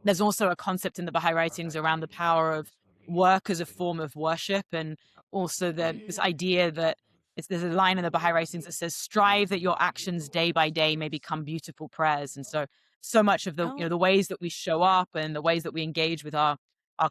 There's also a concept in the Baha'i writings around the power of work as a form of worship, and also this idea that there's a line in the Baha'i writings that says, "Strive that your actions day by day may become beautiful prayers." And so much of the Oh, the ways that we show up and the ways that we engage with our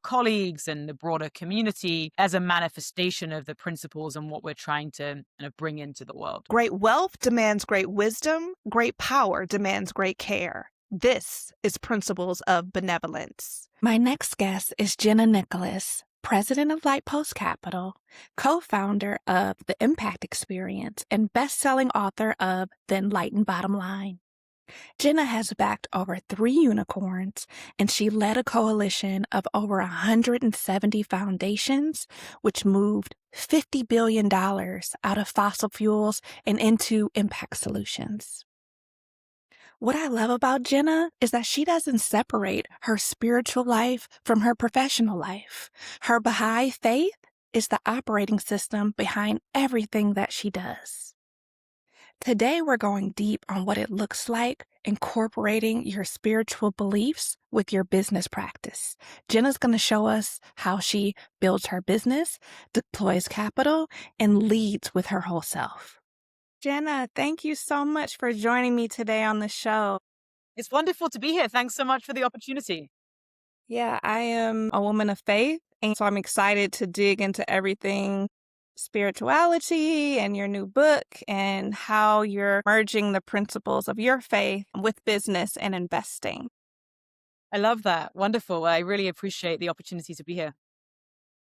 colleagues and the broader community as a manifestation of the principles and what we're trying to kind of bring into the world. great wealth demands great wisdom. Great power demands great care. This is Principles of Benevolence. My next guest is Jenna Nicholas, president of Lightpost Capital, co-founder of The Impact Experience, and best-selling author of The Enlightened Bottom Line. Jenna has backed over 3 unicorns, and she led a coalition of over 170 foundations, which moved $50 billion out of fossil fuels and into impact solutions. What I love about Jenna is that she doesn't separate her spiritual life from her professional life. Her Baha'i faith is the operating system behind everything that she does. Today, we're going deep on what it looks like incorporating your spiritual beliefs with your business practice. Jenna's going to show us how she builds her business, deploys capital, and leads with her whole self. Jenna, thank you so much for joining me today on the show. It's wonderful to be here. Thanks so much for the opportunity. Yeah, I am a woman of faith, and so I'm excited to dig into everything spirituality and your new book and how you're merging the principles of your faith with business and investing. I love that. Wonderful. I really appreciate the opportunity to be here.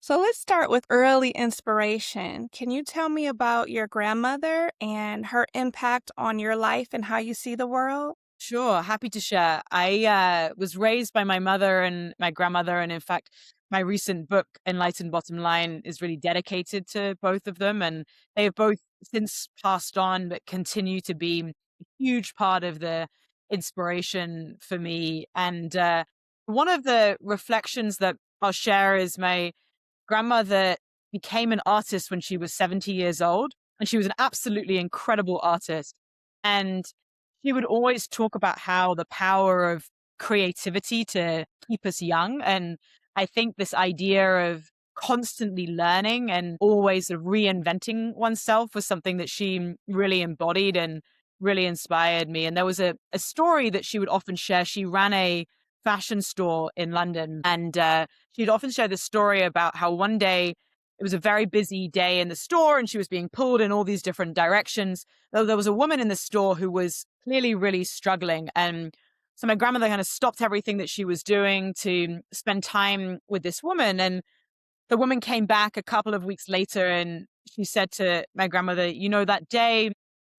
So let's start with early inspiration. Can you tell me about your grandmother and her impact on your life and how you see the world? Sure, happy to share. I was raised by my mother and my grandmother, and in fact, my recent book, Enlightened Bottom Line, is really dedicated to both of them. And they have both since passed on, but continue to be a huge part of the inspiration for me. And one of the reflections that I'll share is my grandmother became an artist when she was 70 years old, and she was an absolutely incredible artist. And she would always talk about how the power of creativity to keep us young. And I think this idea of constantly learning and always sort of reinventing oneself was something that she really embodied and really inspired me. And there was a story that she would often share. She ran a fashion store in London, and she'd often share this story about how one day it was a very busy day in the store and she was being pulled in all these different directions. There was a woman in the store who was clearly really struggling. And so my grandmother kind of stopped everything that she was doing to spend time with this woman. And the woman came back a couple of weeks later and she said to my grandmother, that day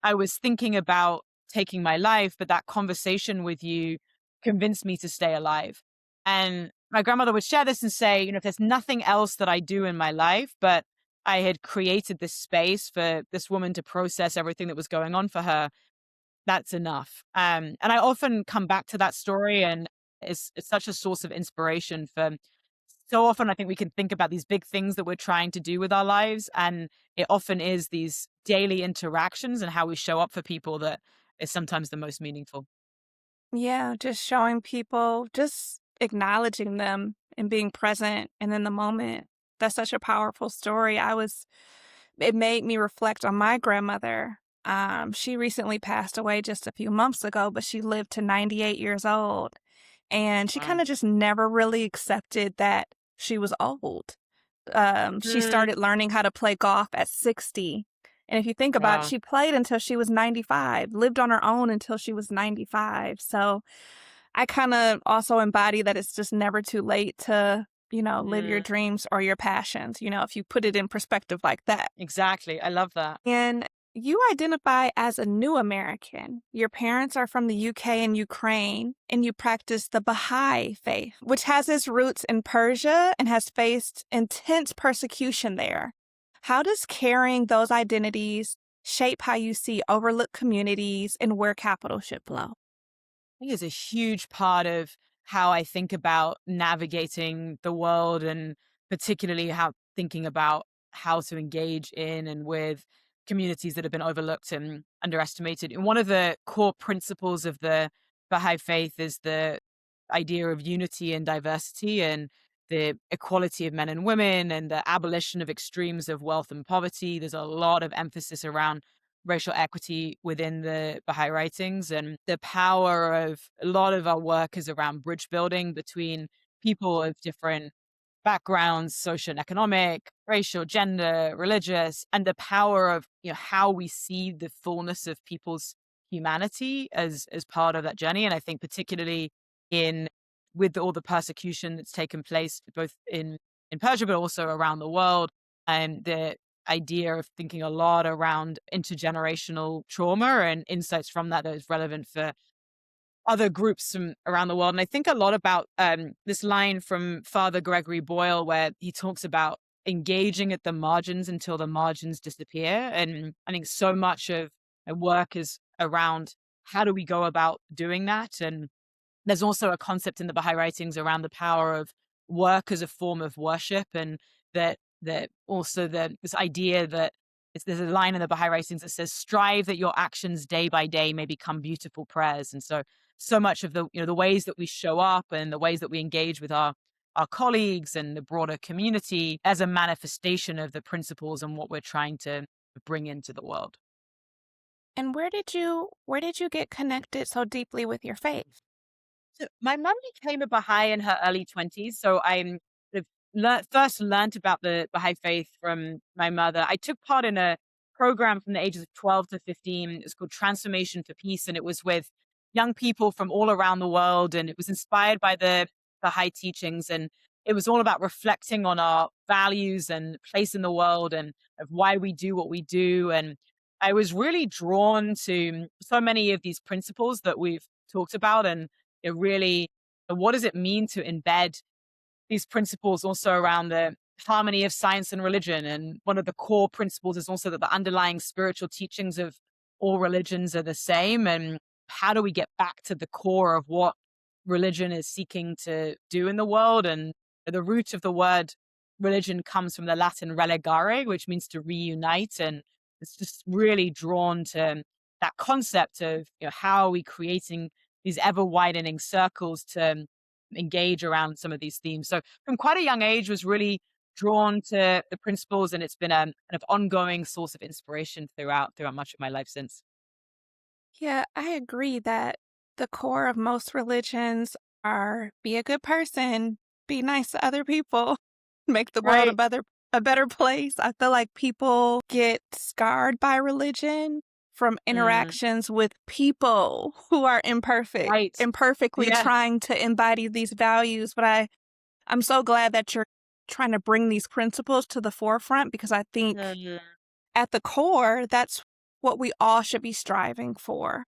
I was thinking about taking my life, but that conversation with you convinced me to stay alive. And my grandmother would share this and say, if there's nothing else that I do in my life, but I had created this space for this woman to process everything that was going on for her, that's enough. And I often come back to that story, and it's such a source of inspiration for so often. I think we can think about these big things that we're trying to do with our lives, and it often is these daily interactions and how we show up for people that is sometimes the most meaningful. Yeah, just showing people, just acknowledging them and being present and in the moment. That's such a powerful story. It made me reflect on my grandmother. She recently passed away just a few months ago, but she lived to 98 years old. And she kind Wow. of just never really accepted that she was old. She Mm, started learning how to play golf at 60. And if you think about it, wow. she played until she was 95, lived on her own until she was 95. So I kind of also embody that it's just never too late to, live your Mm, dreams or your passions, if you put it in perspective like that. exactly. I love that. And you identify as a new American. Your parents are from the UK and Ukraine, and you practice the Baha'i faith, which has its roots in Persia and has faced intense persecution there. How does carrying those identities shape how you see overlooked communities and where capital should flow? Think is a huge part of how I think about navigating the world, and particularly how thinking about how to engage in and with communities that have been overlooked and underestimated. And one of the core principles of the Baha'i faith is the idea of unity and diversity and the equality of men and women and the abolition of extremes of wealth and poverty. There's a lot of emphasis around racial equity within the Baha'i writings, and the power of a lot of our work is around bridge building between people of different backgrounds, social and economic, racial, gender, religious, and the power of, how we see the fullness of people's humanity as part of that journey. And I think particularly in with all the persecution that's taken place both in Persia but also around the world, and the idea of thinking a lot around intergenerational trauma and insights from that is relevant for other groups from around the world. And I think a lot about this line from Father Gregory Boyle, where he talks about engaging at the margins until the margins disappear. And I think so much of my work is around how do we go about doing that. And there's also a concept in the Baha'i writings around the power of work as a form of worship, and that also this idea that there's a line in the Baha'i writings that says, "Strive that your actions day by day may become beautiful prayers." And so much of the ways that we show up and the ways that we engage with our colleagues and the broader community as a manifestation of the principles and what we're trying to bring into the world. And where did you get connected so deeply with your faith? So my mum became a Baha'i in her early 20s. So I first learned about the Baha'i faith from my mother. I took part in a program from the ages of 12 to 15. It was called Transformation for Peace. And it was with young people from all around the world. And it was inspired by the Baha'i teachings. And it was all about reflecting on our values and place in the world and of why we do what we do. And I was really drawn to so many of these principles that we've talked about. And it really, what does it mean to embed these principles also around the harmony of science and religion? And one of the core principles is also that the underlying spiritual teachings of all religions are the same. And how do we get back to the core of what religion is seeking to do in the world? And the root of the word religion comes from the Latin relegare, which means to reunite. And it's just really drawn to that concept of, how are we creating these ever widening circles to engage around some of these themes. So from quite a young age was really drawn to the principles, and it's been a kind of ongoing source of inspiration throughout much of my life since. Yeah, I agree that the core of most religions are be a good person, be nice to other people, make the world Right. a better place. I feel like people get scarred by religion from Mm, interactions with people who are imperfect, right. imperfectly Yeah. trying to embody these values. But I'm so glad that you're trying to bring these principles to the forefront, because I think Mm, at the core, that's what we all should be striving for.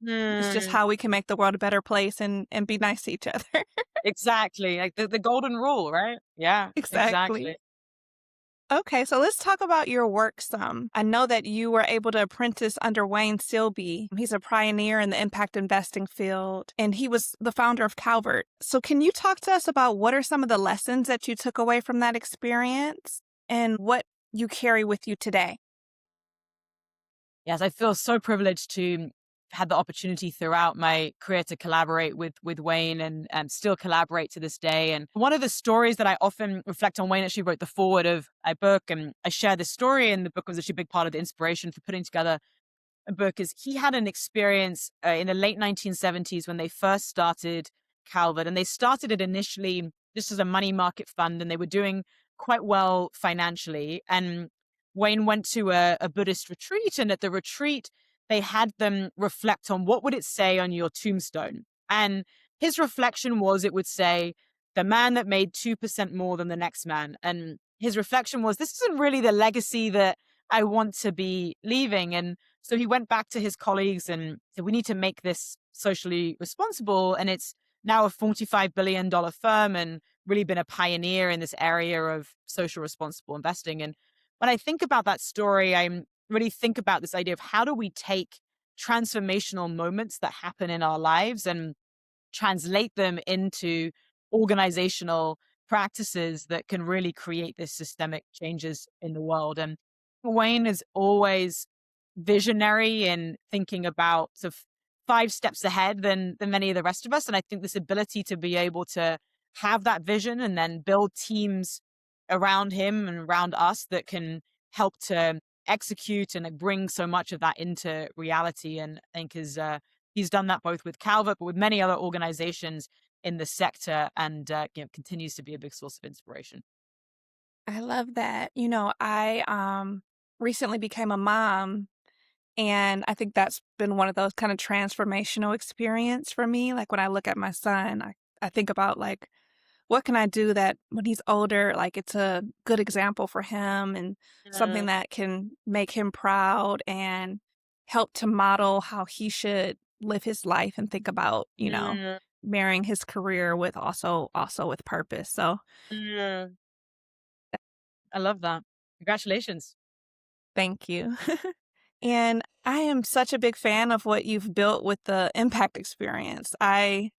It's just mm, how we can make the world a better place and be nice to each other. exactly. Like the golden rule, right? Yeah, Exactly. exactly. Okay, so let's talk about your work some. I know that you were able to apprentice under Wayne Silbey. He's a pioneer in the impact investing field, and he was the founder of Calvert. So can you talk to us about what are some of the lessons that you took away from that experience and what you carry with you today? Yes, I feel so privileged to had the opportunity throughout my career to collaborate with Wayne and still collaborate to this day. And one of the stories that I often reflect on, Wayne actually wrote the forward of my book, and I share this story, and the book was actually a big part of the inspiration for putting together a book. Is he had an experience in the late 1970s when they first started Calvert, and they started it initially just as a money market fund, and they were doing quite well financially. And Wayne went to a Buddhist retreat, and at the retreat, they had them reflect on what would it say on your tombstone. And his reflection was, it would say, the man that made 2% more than the next man. And his reflection was, this isn't really the legacy that I want to be leaving. And so he went back to his colleagues and said, we need to make this socially responsible. And it's now a $45 billion firm and really been a pioneer in this area of social responsible investing. And when I think about that story, I really think about this idea of how do we take transformational moments that happen in our lives and translate them into organizational practices that can really create this systemic changes in the world. And Wayne is always visionary in thinking about sort of 5 steps ahead than many of the rest of us. And I think this ability to be able to have that vision and then build teams around him and around us that can help to execute and like, bring so much of that into reality. And I think he's done that both with Calvert, but with many other organizations in the sector, and continues to be a big source of inspiration. I love that. I recently became a mom, and I think that's been one of those kind of transformational experience for me. Like when I look at my son, I think about like what can I do that when he's older, like it's a good example for him and something Mm, that can make him proud and help to model how he should live his life and think about, mm, marrying his career with also with purpose. So mm. I love that. Congratulations. thank you. And I am such a big fan of what you've built with the impact experience. I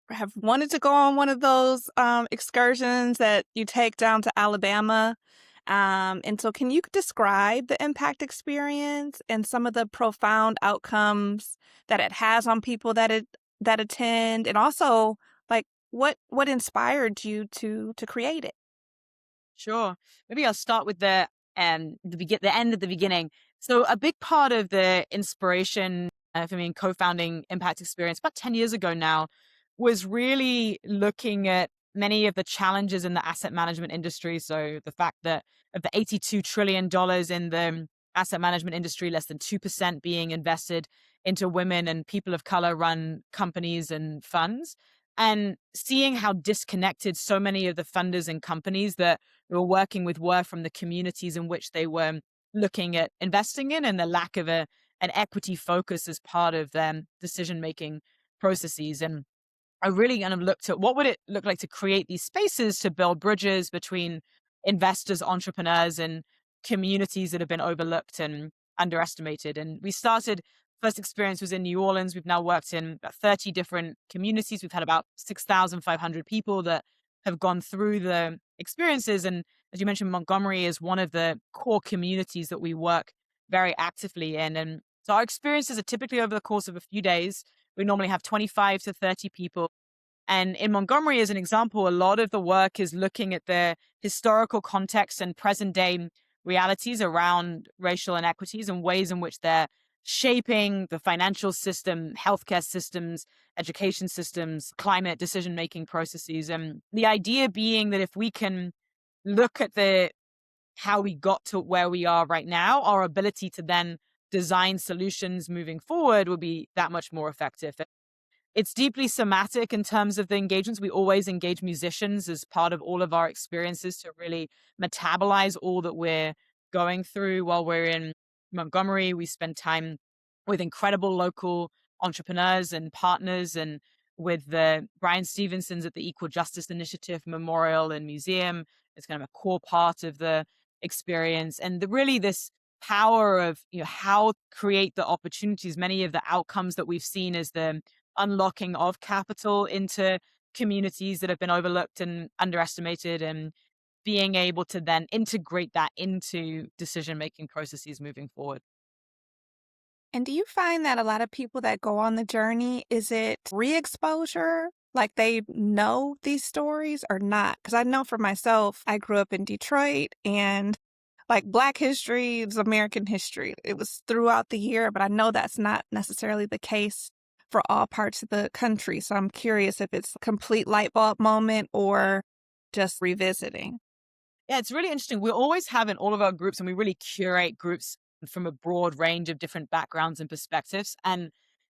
have wanted to go on one of those excursions that you take down to Alabama. And so, can you describe the impact experience and some of the profound outcomes that it has on people that attend, and also like what inspired you to create it? Sure. Maybe I'll start with the end at the beginning. So a big part of the inspiration for me in co-founding Impact Experience about 10 years ago now was really looking at many of the challenges in the asset management industry. So the fact that of the $82 trillion in the asset management industry, less than 2% being invested into women and people of color run companies and funds. And seeing how disconnected so many of the funders and companies that we were working with were from the communities in which they were looking at investing in, and the lack of an equity focus as part of their decision making processes. And I really kind of looked at what would it look like to create these spaces to build bridges between investors, entrepreneurs, and communities that have been overlooked and underestimated. And we started, first experience was in New Orleans. We've now worked in about 30 different communities. We've had about 6,500 people that have gone through the experiences. And as you mentioned, Montgomery is one of the core communities that we work very actively in. And so our experiences are typically over the course of a few days. We normally have 25 to 30 people. And in Montgomery, as an example, a lot of the work is looking at the historical context and present day realities around racial inequities and ways in which they're shaping the financial system, healthcare systems, education systems, climate decision making processes. And the idea being that if we can look at the how we got to where we are right now, our ability to then design solutions moving forward will be that much more effective. It's deeply somatic in terms of the engagements. We always engage musicians as part of all of our experiences to really metabolize all that we're going through while we're in Montgomery. We spend time with incredible local entrepreneurs and partners, and with the Brian Stevenson's at the Equal Justice Initiative Memorial and Museum. It's kind of a core part of the experience. And really this power of how create the opportunities, many of the outcomes that we've seen as the unlocking of capital into communities that have been overlooked and underestimated, and being able to then integrate that into decision making processes moving forward. And do you find that a lot of people that go on the journey, is it re-exposure? Like they know these stories or not? Because I know for myself, I grew up in Detroit and like Black history is American history. It was throughout the year, but I know that's not necessarily the case for all parts of the country. So I'm curious if it's a complete light bulb moment or just revisiting. Yeah, it's really interesting. We always have in all of our groups, and we really curate groups from a broad range of different backgrounds and perspectives. And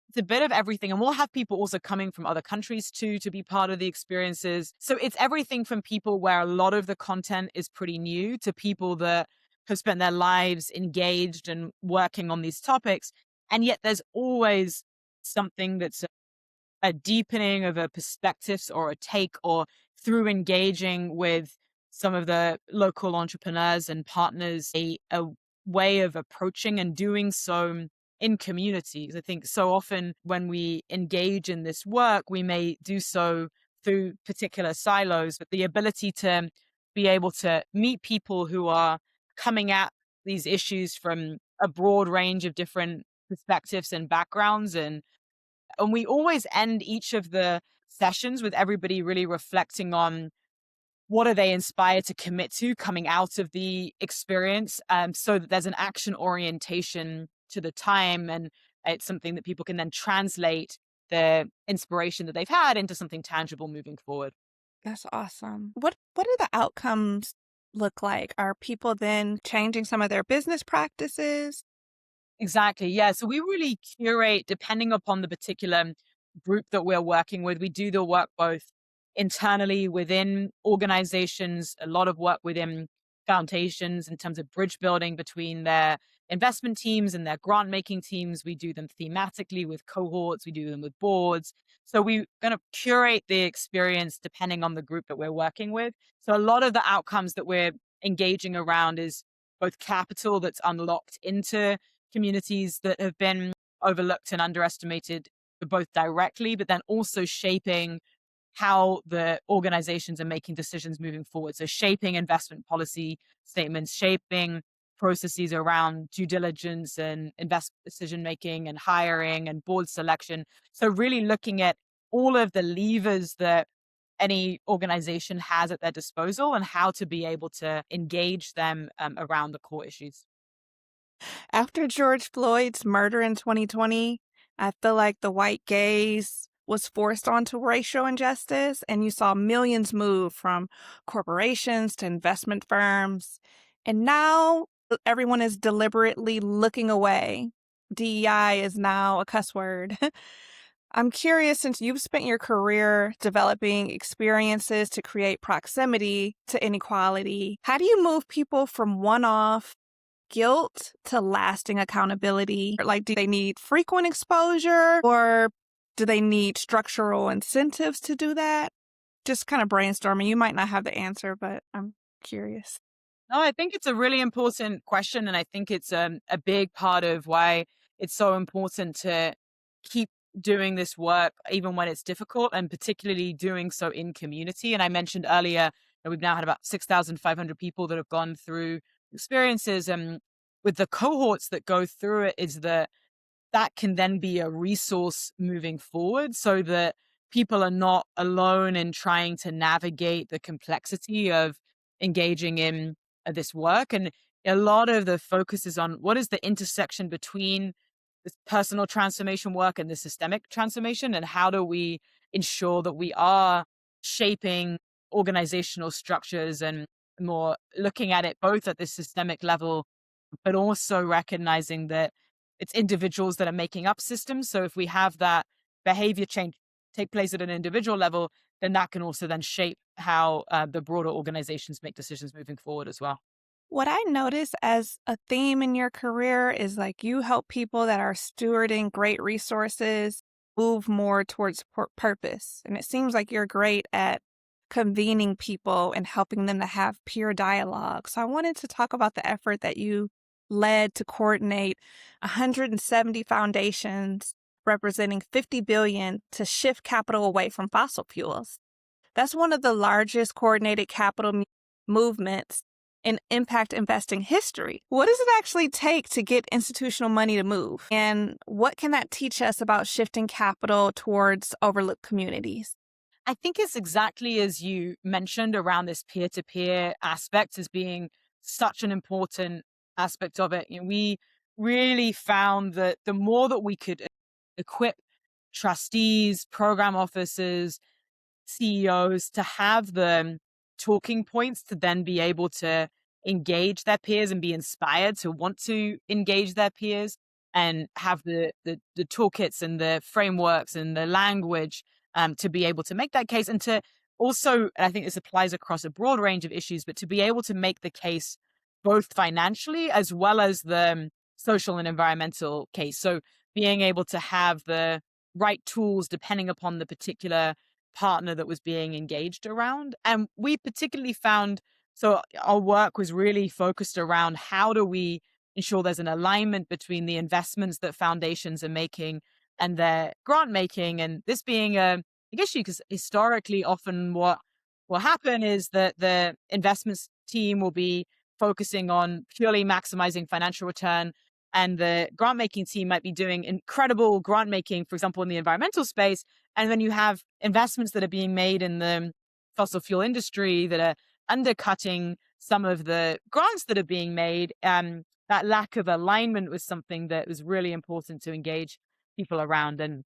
it's a bit of everything. And we'll have people also coming from other countries too to be part of the experiences. So it's everything from people where a lot of the content is pretty new to people that have spent their lives engaged and working on these topics. And yet there's always something that's a deepening of a perspectives or a take, or through engaging with some of the local entrepreneurs and partners, a way of approaching and doing so in communities. I think so often when we engage in this work, we may do so through particular silos, but the ability to be able to meet people who are coming at these issues from a broad range of different perspectives and backgrounds, and And we always end each of the sessions with everybody really reflecting on what are they inspired to commit to coming out of the experience, so that there's an action orientation to the time, and it's something that people can then translate the inspiration that they've had into something tangible moving forward. That's awesome. What do the outcomes look like? Are people then changing some of their business practices? Exactly. Yeah. So we really curate depending upon the particular group that we're working with. We do the work both internally within organizations, a lot of work within foundations in terms of bridge building between their investment teams and their grant making teams. We do them thematically with cohorts, we do them with boards. So we kind of curate the experience depending on the group that we're working with. So a lot of the outcomes that we're engaging around is both capital that's unlocked into communities that have been overlooked and underestimated, both directly, but then also shaping how the organizations are making decisions moving forward. So shaping investment policy statements, shaping processes around due diligence and investment decision making and hiring and board selection. So really looking at all of the levers that any organization has at their disposal and how to be able to engage them around the core issues. After George Floyd's murder in 2020, I feel like the white gaze was forced onto racial injustice, and you saw millions move from corporations to investment firms. And now everyone is deliberately looking away. DEI is now a cuss word. I'm curious, since you've spent your career developing experiences to create proximity to inequality, how do you move people from one off guilt to lasting accountability? Like, do they need frequent exposure or do they need structural incentives to do that? Just kind of brainstorming. You might not have the answer, but I'm curious. No, I think it's a really important question. And I think it's a big part of why it's so important to keep doing this work, even when it's difficult, and particularly doing so in community. And I mentioned earlier that we've now had about 6,500 people that have gone through experiences. And with the cohorts that go through it, is that that can then be a resource moving forward so that people are not alone in trying to navigate the complexity of engaging in this work. And a lot of the focus is on what is the intersection between this personal transformation work and the systemic transformation, and how do we ensure that we are shaping organizational structures and more looking at it both at the systemic level, but also recognizing that it's individuals that are making up systems. So if we have that behavior change take place at an individual level, then that can also then shape how the broader organizations make decisions moving forward as well. What I notice as a theme in your career is like you help people that are stewarding great resources move more towards purpose. And it seems like you're great at convening people and helping them to have peer dialogue. So I wanted to talk about the effort that you led to coordinate 170 foundations representing 50 billion to shift capital away from fossil fuels. That's one of the largest coordinated capital movements in impact investing history. What does it actually take to get institutional money to move? And what can that teach us about shifting capital towards overlooked communities? I think it's exactly as you mentioned around this peer-to-peer aspect as being such an important aspect of it. We really found that the more that we could equip trustees, program officers, CEOs to have the talking points to then be able to engage their peers and be inspired to want to engage their peers and have the toolkits and the frameworks and the language to be able to make that case, and to also, and I think this applies across a broad range of issues, but to be able to make the case both financially as well as the social and environmental case. So being able to have the right tools depending upon the particular partner that was being engaged around. And we particularly found, so our work was really focused around how do we ensure there's an alignment between the investments that foundations are making and their grant making. And this being a big issue, because historically often what will happen is that the investments team will be focusing on purely maximizing financial return, and the grant making team might be doing incredible grant making, for example, in the environmental space. And then you have investments that are being made in the fossil fuel industry that are undercutting some of the grants that are being made. That lack of alignment was something that was really important to engage people around. And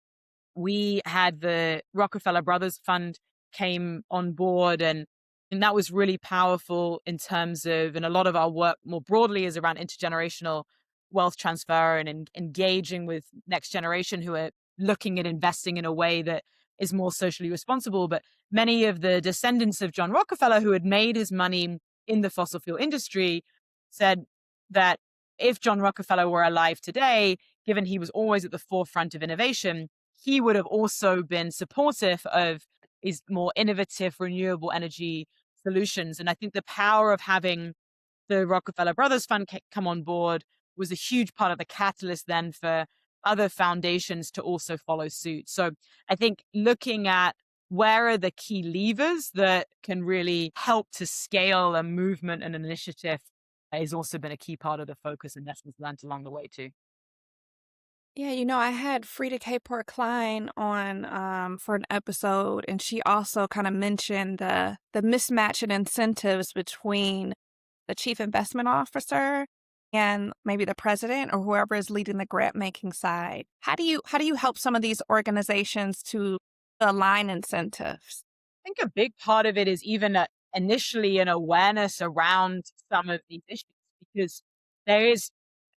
we had the Rockefeller Brothers Fund came on board, and that was really powerful in terms of, and a lot of our work more broadly is around intergenerational wealth transfer and engaging with next generation who are looking at investing in a way that is more socially responsible. But many of the descendants of John Rockefeller who had made his money in the fossil fuel industry said that if John Rockefeller were alive today, given he was always at the forefront of innovation, he would have also been supportive of these more innovative renewable energy solutions. And I think the power of having the Rockefeller Brothers Fund come on board was a huge part of the catalyst then for other foundations to also follow suit. So I think looking at where are the key levers that can really help to scale a movement and an initiative has also been a key part of the focus and lessons learned along the way too. Yeah, I had Frida K. Klein on for an episode, and she also kind of mentioned the mismatch in incentives between the chief investment officer and maybe the president or whoever is leading the grant making side. How do you help some of these organizations to align incentives? I think a big part of it is even initially an awareness around some of these issues, because there is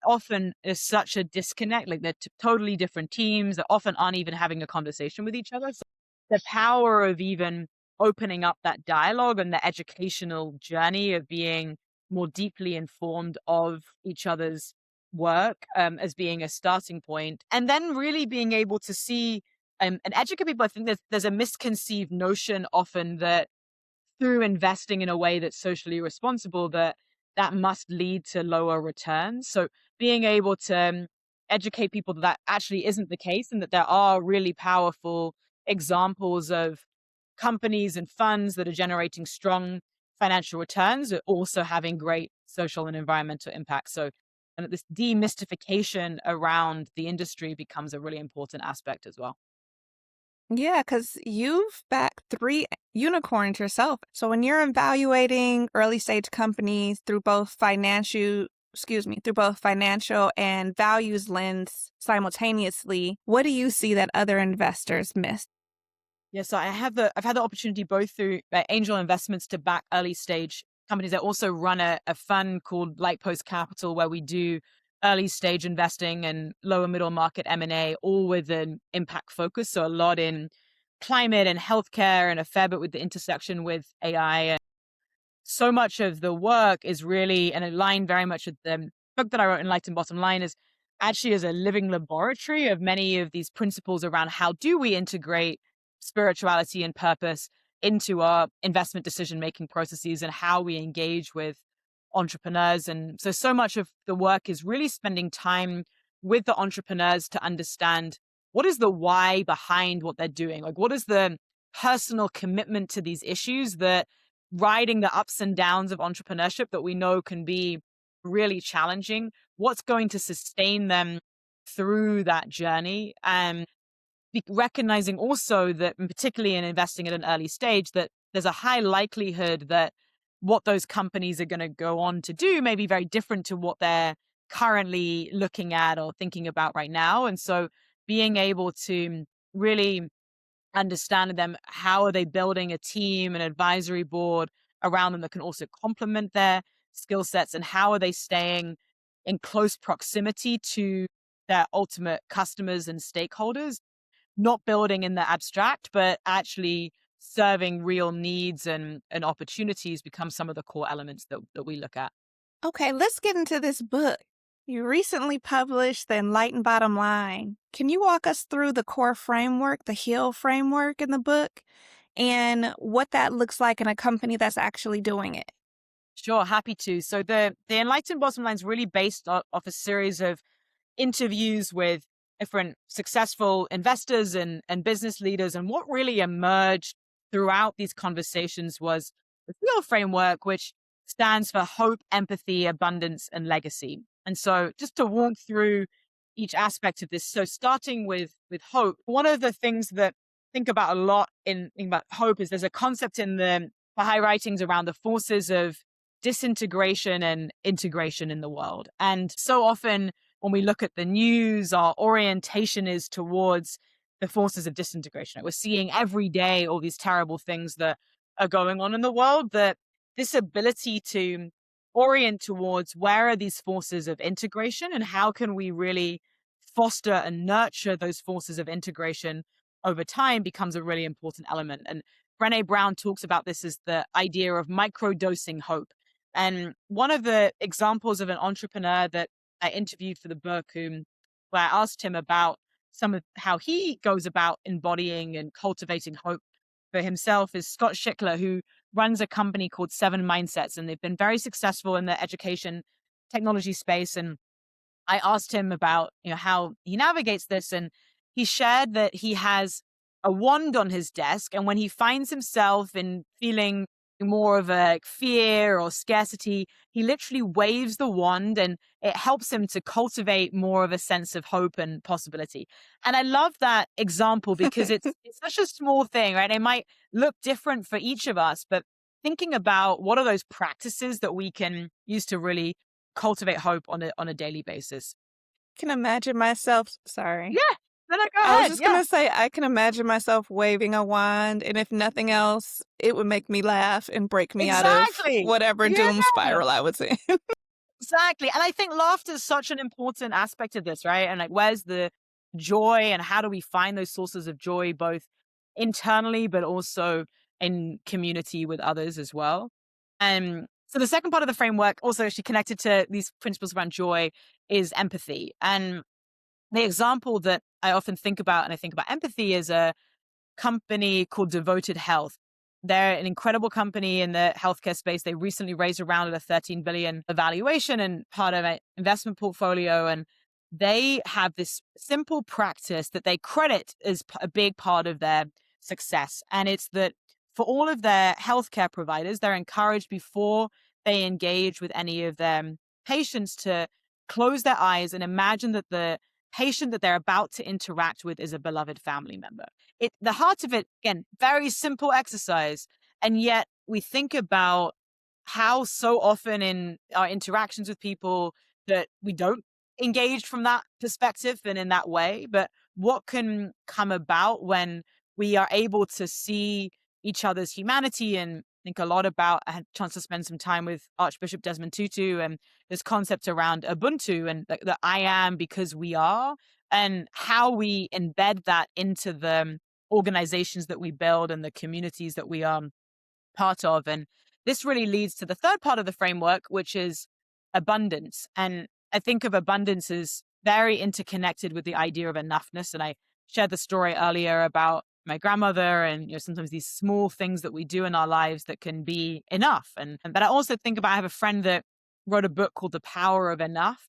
often is such a disconnect. Like they're totally different teams that often aren't even having a conversation with each other. So the power of even opening up that dialogue and the educational journey of being more deeply informed of each other's work as being a starting point, and then really being able to see and educate people. I think there's a misconceived notion often that through investing in a way that's socially responsible, that must lead to lower returns. So being able to educate people that that actually isn't the case, and that there are really powerful examples of companies and funds that are generating strong financial returns are also having great social and environmental impact. So and this demystification around the industry becomes a really important aspect as well. Yeah, because you've backed three unicorns yourself. So when you're evaluating early stage companies through both financial and values lens simultaneously, what do you see that other investors miss? Yeah, so I've had the opportunity both through angel investments to back early stage companies. I also run a fund called Lightpost Capital where we do early stage investing and lower middle market M&A, all with an impact focus. So a lot in climate and healthcare, and a fair bit with the intersection with AI. So much of the work is really, and aligned very much with the book that I wrote, Enlightened Bottom Line, is actually as a living laboratory of many of these principles around how do we integrate spirituality and purpose into our investment decision making processes and how we engage with entrepreneurs. And so much of the work is really spending time with the entrepreneurs to understand what is the why behind what they're doing. Like, what is the personal commitment to these issues that riding the ups and downs of entrepreneurship that we know can be really challenging? What's going to sustain them through that journey? And recognizing also that, and particularly in investing at an early stage, that there's a high likelihood that what those companies are going to go on to do may be very different to what they're currently looking at or thinking about right now. And so being able to really understand them, how are they building a team, an advisory board around them that can also complement their skill sets, and how are they staying in close proximity to their ultimate customers and stakeholders, not building in the abstract, but actually serving real needs and opportunities become some of the core elements that we look at. Okay, let's get into this book. You recently published The Enlightened Bottom Line. Can you walk us through the core framework, the HEAL framework in the book, and what that looks like in a company that's actually doing it? Sure, happy to. So the Enlightened Bottom Line is really based off a series of interviews with different successful investors and business leaders. And what really emerged throughout these conversations was the HEAL framework, which stands for hope, empathy, abundance, and legacy. And so just to walk through each aspect of this. So starting with hope, one of the things that I think about a lot in about hope is there's a concept in the Baha'i writings around the forces of disintegration and integration in the world. And so often when we look at the news, our orientation is towards the forces of disintegration. We're seeing every day all these terrible things that are going on in the world, that this ability to orient towards where are these forces of integration and how can we really foster and nurture those forces of integration over time becomes a really important element. And Brené Brown talks about this as the idea of microdosing hope. And one of the examples of an entrepreneur that I interviewed for the book, where I asked him about some of how he goes about embodying and cultivating hope for himself, is Scott Schickler, who runs a company called Seven Mindsets, and they've been very successful in the education technology space. And I asked him about, how he navigates this, and he shared that he has a wand on his desk, and when he finds himself in feeling more of a fear or scarcity, he literally waves the wand, and it helps him to cultivate more of a sense of hope and possibility. And I love that example because it's such a small thing, right? It might look different for each of us, but thinking about what are those practices that we can use to really cultivate hope on a daily basis. Can imagine myself, sorry. Yeah. No, go I was ahead. just Yeah. gonna say, I can imagine myself waving a wand, and if nothing else, it would make me laugh and break me out of Exactly. whatever Yeah. doom spiral I was in. Exactly. And I think laughter is such an important aspect of this, right? And like, where's the joy and how do we find those sources of joy, both internally, but also in community with others as well? And so the second part of the framework, also actually connected to these principles around joy, is empathy. And the example that I often think about, and I think about empathy, is a company called Devoted Health. They're an incredible company in the healthcare space. They recently raised a round at a 13 billion evaluation and part of an investment portfolio. And they have this simple practice that they credit as a big part of their success. And it's that for all of their healthcare providers, they're encouraged before they engage with any of their patients to close their eyes and imagine that the patient that they're about to interact with is a beloved family member. The heart of it, again, very simple exercise. And yet we think about how so often in our interactions with people that we don't engage from that perspective and in that way. But what can come about when we are able to see each other's humanity, and think a lot about, I had a chance to spend some time with Archbishop Desmond Tutu and this concept around Ubuntu and the I am because we are, and how we embed that into the organizations that we build and the communities that we are part of. And this really leads to the third part of the framework, which is abundance. And I think of abundance as very interconnected with the idea of enoughness. And I shared the story earlier about my grandmother and sometimes these small things that we do in our lives that can be enough. But I also think about, I have a friend that wrote a book called The Power of Enough,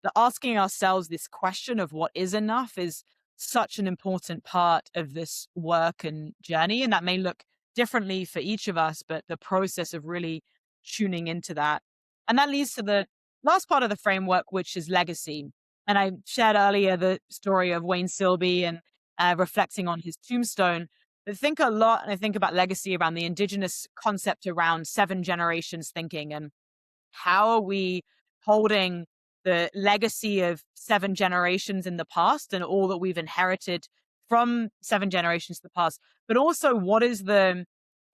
that asking ourselves this question of what is enough is such an important part of this work and journey. And that may look differently for each of us, but the process of really tuning into that. And that leads to the last part of the framework, which is legacy. And I shared earlier the story of Wayne Silbey and reflecting on his tombstone. I think a lot, and I think about legacy around the indigenous concept around 7 generations thinking, and how are we holding the legacy of 7 generations in the past and all that we've inherited from 7 generations in the past, but also what is the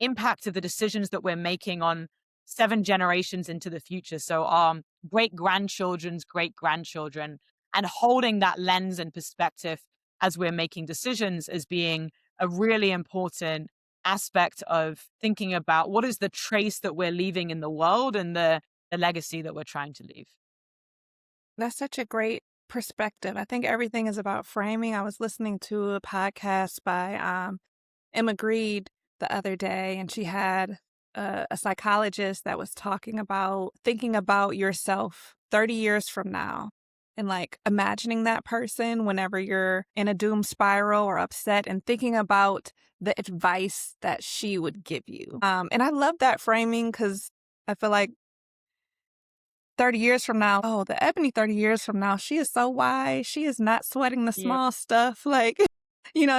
impact of the decisions that we're making on 7 generations into the future? So our great grandchildren's great grandchildren, and holding that lens and perspective as we're making decisions as being a really important aspect of thinking about what is the trace that we're leaving in the world and the legacy that we're trying to leave. That's such a great perspective. I think everything is about framing. I was listening to a podcast by Emma Greed the other day, and she had a psychologist that was talking about thinking about yourself 30 years from now and like imagining that person whenever you're in a doom spiral or upset, and thinking about the advice that she would give you. And I love that framing because I feel like 30 years from now, oh, the Ebony 30 years from now, she is so wise. She is not sweating the Yeah. small stuff. Like,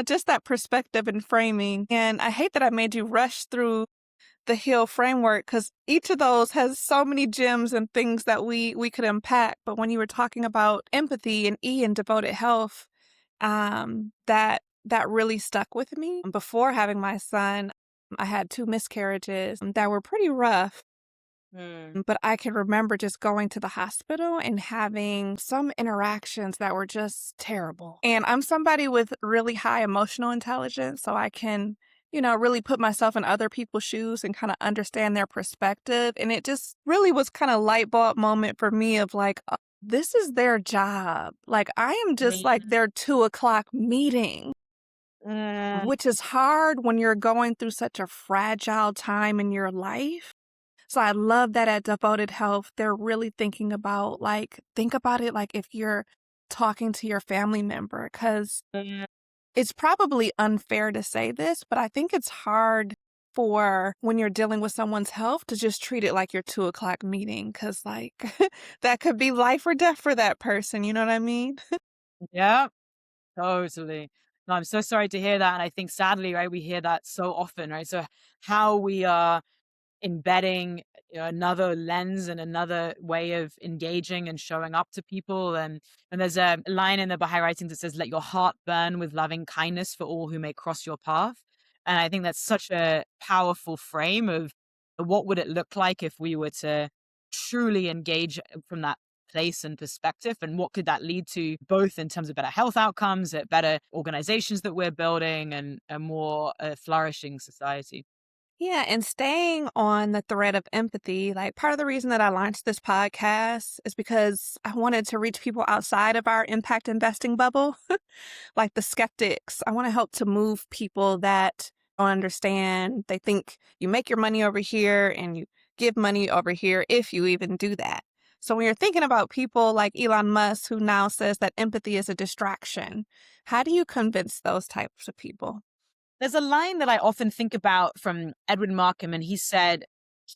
just that perspective and framing. And I hate that I made you rush through the HEAL framework because each of those has so many gems and things that we could unpack. But when you were talking about empathy and E and devoted health, that really stuck with me. Before having my son, I had 2 miscarriages that were pretty rough. Mm. But I can remember just going to the hospital and having some interactions that were just terrible. And I'm somebody with really high emotional intelligence, so I can, really put myself in other people's shoes and kind of understand their perspective. And it just really was kind of light bulb moment for me of like, this is their job. Like, I am just Me. like their 2 o'clock meeting, Mm. which is hard when you're going through such a fragile time in your life. So I love that at Devoted Health, they're really thinking about think about it like if you're talking to your family member, because Mm. it's probably unfair to say this, but I think it's hard for when you're dealing with someone's health to just treat it like your 2 o'clock meeting, because that could be life or death for that person. You know what I mean? Yeah, totally. No, I'm so sorry to hear that. And I think sadly, right, we hear that so often, right? So how we are embedding another lens and another way of engaging and showing up to people. And there's a line in the Baha'i writings that says, let your heart burn with loving kindness for all who may cross your path. And I think that's such a powerful frame of what would it look like if we were to truly engage from that place and perspective, and what could that lead to, both in terms of better health outcomes, at better organizations that we're building, and a more flourishing society. Yeah, and staying on the thread of empathy, like part of the reason that I launched this podcast is because I wanted to reach people outside of our impact investing bubble, like the skeptics. I want to help to move people that don't understand. They think you make your money over here and you give money over here if you even do that. So when you're thinking about people like Elon Musk, who now says that empathy is a distraction, how do you convince those types of people? There's a line that I often think about from Edwin Markham, and he said,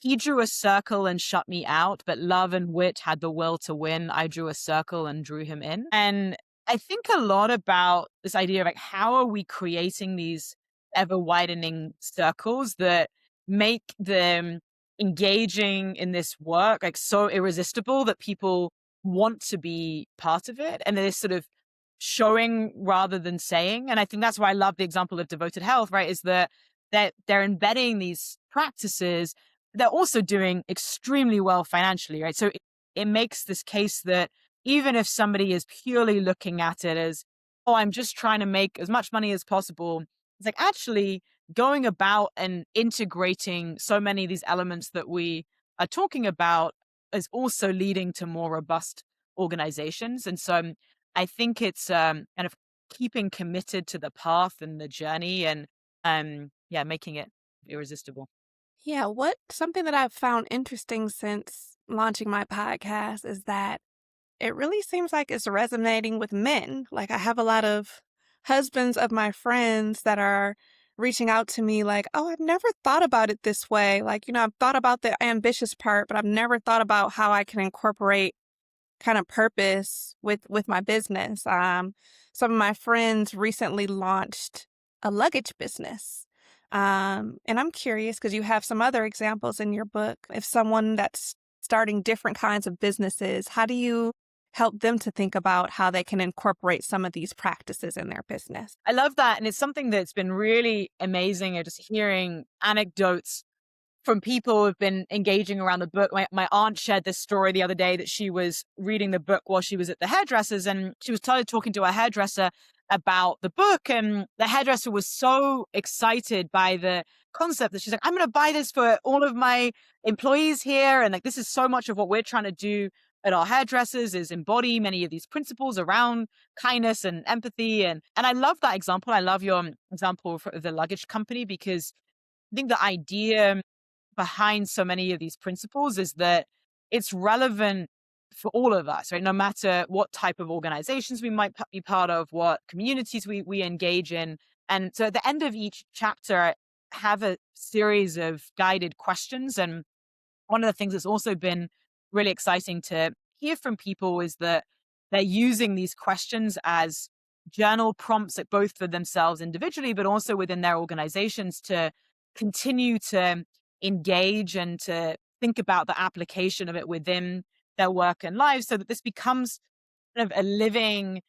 he drew a circle and shut me out, but love and wit had the will to win. I drew a circle and drew him in. And I think a lot about this idea of like, how are we creating these ever widening circles that make them engaging in this work like so irresistible that people want to be part of it, and this sort of showing rather than saying. And I think that's why I love the example of devoted health, right? Is that they're embedding these practices. They're also doing extremely well financially, right? So it makes this case that even if somebody is purely looking at it as, oh, I'm just trying to make as much money as possible, it's like actually going about and integrating so many of these elements that we are talking about is also leading to more robust organizations. And so I think it's kind of keeping committed to the path and the journey, and yeah, making it irresistible. Yeah, what something that I've found interesting since launching my podcast is that it really seems like it's resonating with men. Like I have a lot of husbands of my friends that are reaching out to me like, "Oh, I've never thought about it this way." Like, I've thought about the ambitious part, but I've never thought about how I can incorporate kind of purpose with my business. Some of my friends recently launched a luggage business. And I'm curious because you have some other examples in your book. If someone that's starting different kinds of businesses, how do you help them to think about how they can incorporate some of these practices in their business? I love that, and it's something that's been really amazing. Just hearing anecdotes from people who've been engaging around the book. My aunt shared this story the other day that she was reading the book while she was at the hairdresser's, and she was talking to a hairdresser about the book, and the hairdresser was so excited by the concept that she's like, I'm going to buy this for all of my employees here. And like, this is so much of what we're trying to do at our hairdressers is embody many of these principles around kindness and empathy. And I love that example. I love your example of the luggage company, because I think the idea behind so many of these principles is that it's relevant for all of us, right? No matter what type of organizations we might be part of, what communities we engage in. And so at the end of each chapter, I have a series of guided questions. And one of the things that's also been really exciting to hear from people is that they're using these questions as journal prompts, like both for themselves individually, but also within their organizations to continue to engage and to think about the application of it within their work and lives so that this becomes kind of a living.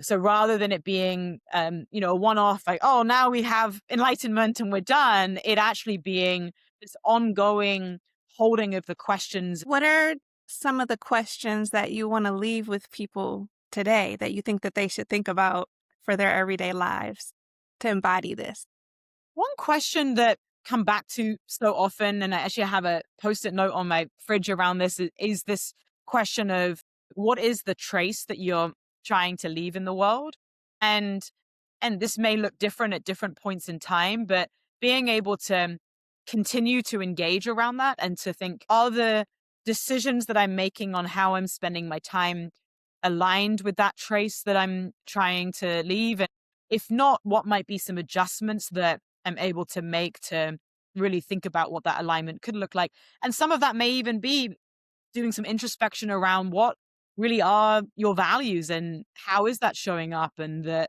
So rather than it being, a one-off, like, oh, now we have enlightenment and we're done, it actually being this ongoing holding of the questions. What are some of the questions that you want to leave with people today that you think that they should think about for their everyday lives to embody this? One question that come back to so often, and I actually have a post-it note on my fridge around this, is this question of what is the trace that you're trying to leave in the world? And this may look different at different points in time, but being able to continue to engage around that and to think, are the decisions that I'm making on how I'm spending my time aligned with that trace that I'm trying to leave? And if not, what might be some adjustments that I'm able to make to really think about what that alignment could look like? And some of that may even be doing some introspection around what really are your values and how is that showing up, and that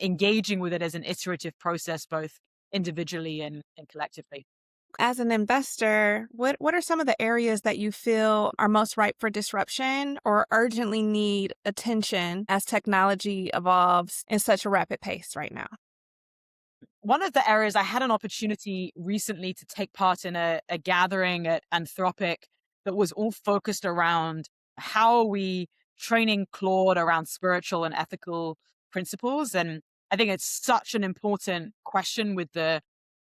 engaging with it as an iterative process, both individually and collectively. As an investor, what are some of the areas that you feel are most ripe for disruption or urgently need attention as technology evolves in such a rapid pace right now? One of the areas I had an opportunity recently to take part in a gathering at Anthropic that was all focused around how are we training Claude around spiritual and ethical principles. And I think it's such an important question with the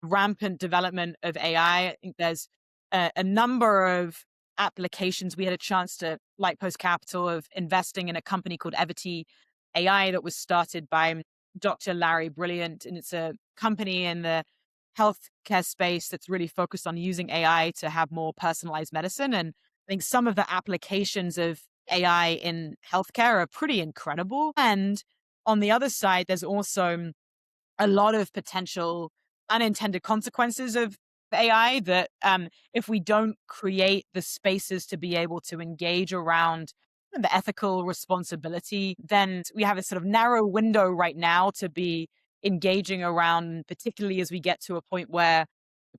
rampant development of AI. I think there's a number of applications. We had a chance to, like Post Capital, of investing in a company called Evity AI that was started by Dr. Larry Brilliant. And it's a company in the healthcare space that's really focused on using AI to have more personalized medicine. And I think some of the applications of AI in healthcare are pretty incredible. And on the other side, there's also a lot of potential unintended consequences of AI that if we don't create the spaces to be able to engage around the ethical responsibility, then we have a sort of narrow window right now to be engaging around, particularly as we get to a point where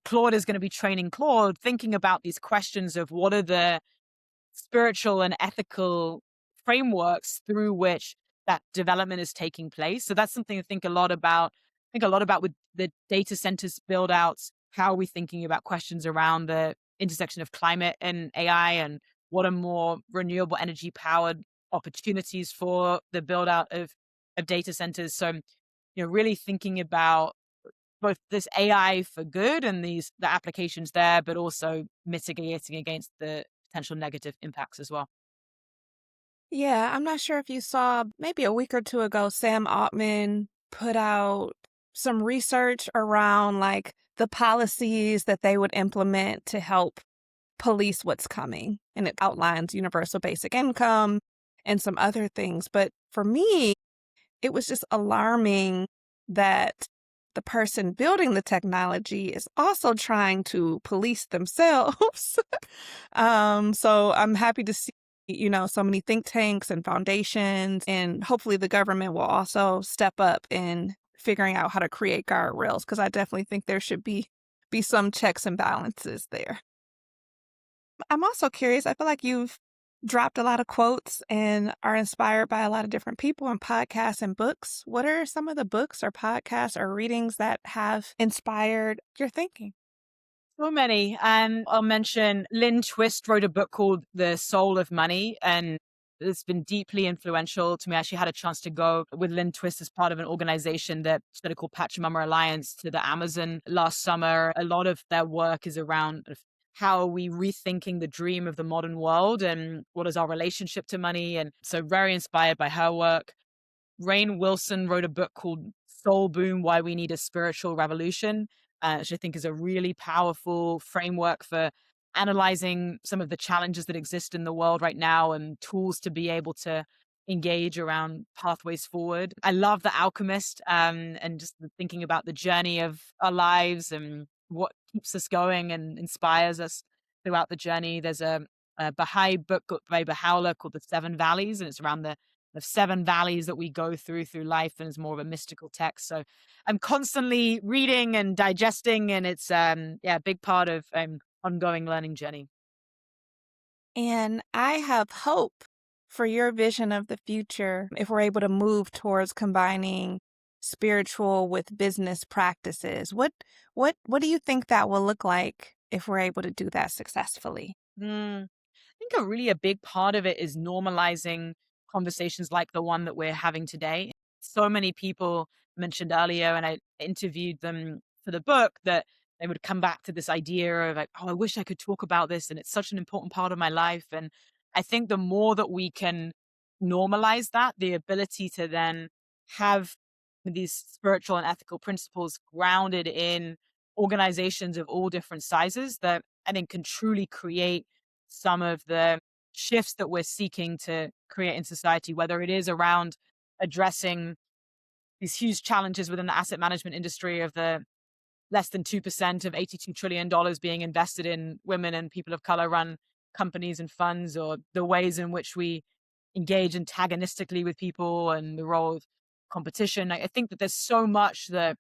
Claude is going to be training Claude, thinking about these questions of what are the spiritual and ethical frameworks through which that development is taking place. So that's something to think a lot about. Think a lot about with the data centers build outs. How are we thinking about questions around the intersection of climate and AI, and what are more renewable energy powered opportunities for the build out of data centers? So, really thinking about both this AI for good and the applications there, but also mitigating against the potential negative impacts as well. Yeah, I'm not sure if you saw maybe a week or two ago, Sam Altman put out some research around like the policies that they would implement to help police what's coming. And it outlines universal basic income and some other things. But for me, it was just alarming that the person building the technology is also trying to police themselves. So I'm happy to see, so many think tanks and foundations, and hopefully the government will also step up in figuring out how to create guardrails, because I definitely think there should be some checks and balances there. I'm also curious. I feel like you've dropped a lot of quotes and are inspired by a lot of different people and podcasts and books. What are some of the books or podcasts or readings that have inspired your thinking? So many. And I'll mention Lynn Twist wrote a book called The Soul of Money, and it's been deeply influential to me. I actually had a chance to go with Lynn Twist as part of an organization that's called Pachamama Alliance to the Amazon last summer. A lot of their work is around how are we rethinking the dream of the modern world and what is our relationship to money. And so very inspired by her work. Rainn Wilson wrote a book called Soul Boom: Why We Need a Spiritual Revolution, which I think is a really powerful framework for analyzing some of the challenges that exist in the world right now and tools to be able to engage around pathways forward. I love The Alchemist, and just thinking about the journey of our lives and what keeps us going and inspires us throughout the journey. There's a Baha'i book by Baha'u'llah called The Seven Valleys, and it's around the seven valleys that we go through life, and it's more of a mystical text. So I'm constantly reading and digesting, and it's a big part of ongoing learning journey. And I have hope for your vision of the future if we're able to move towards combining spiritual with business practices. What do you think that will look like if we're able to do that successfully? I think a big part of it is normalizing conversations like the one that we're having today. So many people mentioned earlier, and I interviewed them for the book, that they would come back to this idea of like, oh, I wish I could talk about this, and it's such an important part of my life. And I think the more that we can normalize that, the ability to then have these spiritual and ethical principles grounded in organizations of all different sizes, that I think can truly create some of the shifts that we're seeking to create in society, whether it is around addressing these huge challenges within the asset management industry of the less than 2% of $82 trillion being invested in women and people of color run companies and funds, or the ways in which we engage antagonistically with people and the role of competition. I think that there's so much that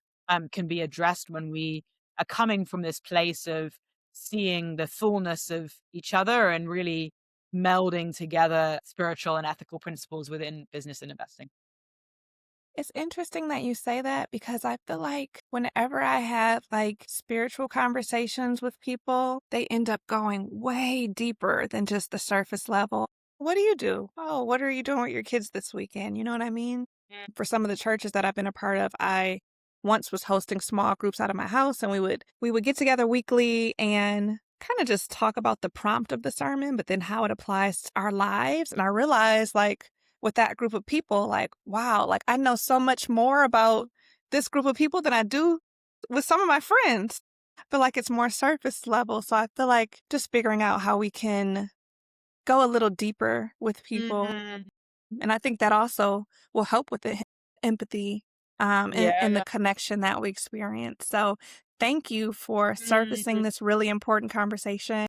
can be addressed when we are coming from this place of seeing the fullness of each other and really melding together spiritual and ethical principles within business and investing. It's interesting that you say that because I feel like whenever I have like spiritual conversations with people, they end up going way deeper than just the surface level. What do you do? Oh, what are you doing with your kids this weekend? You know what I mean? For some of the churches that I've been a part of, I once was hosting small groups out of my house, and we would get together weekly and kind of just talk about the prompt of the sermon, but then how it applies to our lives. And I realized, like, with that group of people, like, wow, like I know so much more about this group of people than I do with some of my friends. I feel like it's more surface level. So I feel like just figuring out how we can go a little deeper with people. Mhm. And I think that also will help with the empathy and Yeah. the connection that we experience. So thank you for surfacing Mhm. this really important conversation.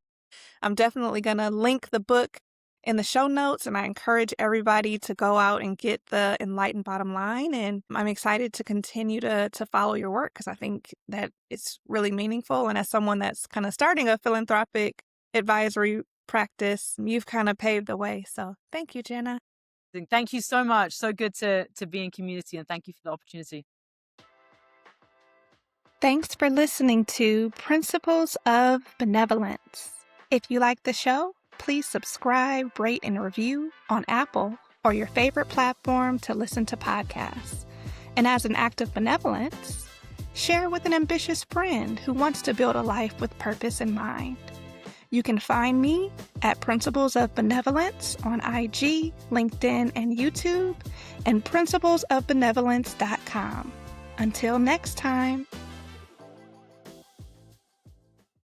I'm definitely going to link the book in the show notes, and I encourage everybody to go out and get the Enlightened Bottom Line. And I'm excited to continue to follow your work because I think that it's really meaningful. And as someone that's kind of starting a philanthropic advisory practice, you've kind of paved the way. So thank you, Jenna. Thank you so much. So good to be in community, and thank you for the opportunity. Thanks for listening to Principles of Benevolence. If you like the show, please subscribe, rate, and review on Apple or your favorite platform to listen to podcasts. And as an act of benevolence, share with an ambitious friend who wants to build a life with purpose in mind. You can find me at Principles of Benevolence on IG, LinkedIn, and YouTube, and principlesofbenevolence.com. Until next time.